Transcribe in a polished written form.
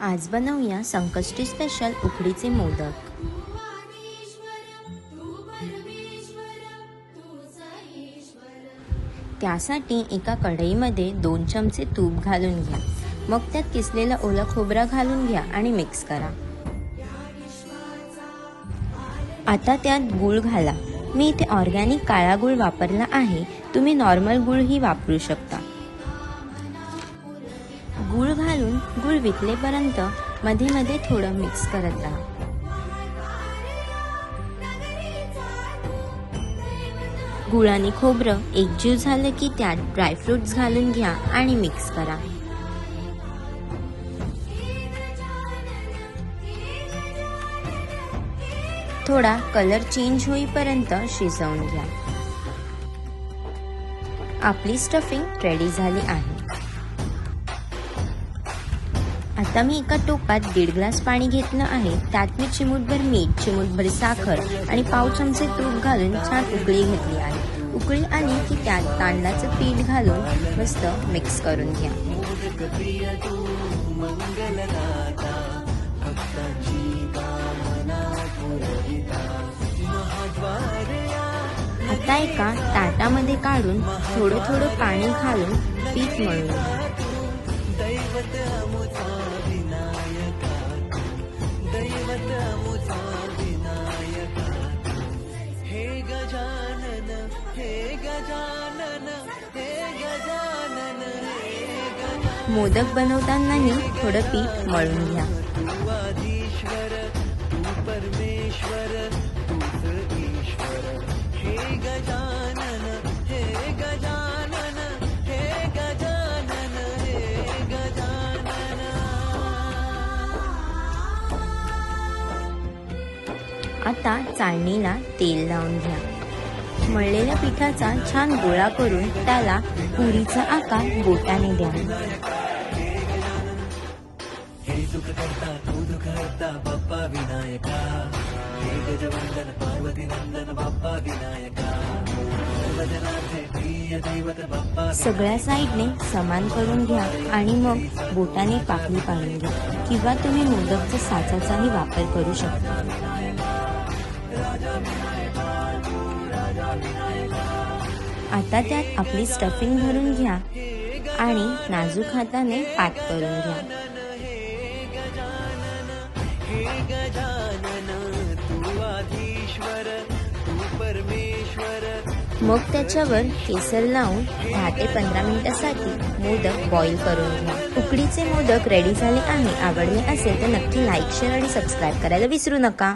आज बनवूया संकष्टी स्पेशल उकडीचे मोदक। त्यासाठी एका कढईमध्ये 2 चमचे तूप घालून घ्या। मग त्यात किसलेला ओला खोबरा घालून घ्या आणि मिक्स करा। आता त्यात गूळ घाला। मी इथे ऑर्गॅनिक काळा गूळ वापरला आहे, तुम्ही नॉर्मल गूळ ही वापरू शकता। गूळ घालून गूळ वितलेपर्यंत मध्ये मध्ये थोडं मिक्स करत राहा। गूळ आणि खोबरं एकजीव झालं की त्यात ड्रायफ्रुट्स घालून घ्या आणि मिक्स करा। थोडा कलर चेंज होईपर्यंत शिजवून घ्या। आपली स्टफिंग रेडी झाली आहे। आता मी एका टोपात 1.5 ग्लास पाणी घेतलं आहे। त्यात मी चिमूटभर मीठ, चिमूटभर साखर आणि पाव चमचे तूप घालून छान उकळी घेतली आहे। उकळी आली की त्यात तांदळाचं पीठ घालून मस्त मिक्स करून घ्या। आता एका ताटामध्ये काढून थोडं थोडं पाणी घालून पीठ मळून घ्या। मोदक बनवतानाही थोडं पीठ मळून घ्या। आता चाळणीला तेल लावून घ्या। मळलेल्या पिठाचा छान गोळा करून त्याला पुरीचा आकार बोटाने द्या। सगळ्या साईडने समान करून घ्या आणि मग बोटाने पाकळी पाडून घ्या, किंवा तुम्ही मोदकच्या साचाचाही वापर करू शकता। आता त्यात आपली स्टफिंग भरून घ्या आणि नाजूक हाताने पॅक करून घ्या। मग त्याच्यावर केसर लावून 10 ते 15 मिनिटांसाठी मोदक बॉईल करून घ्या। उकडीचे मोदक रेडी झाले आहे। आवडले असेल तर नक्की लाईक, शेअर आणि सबस्क्राईब करायला विसरू नका।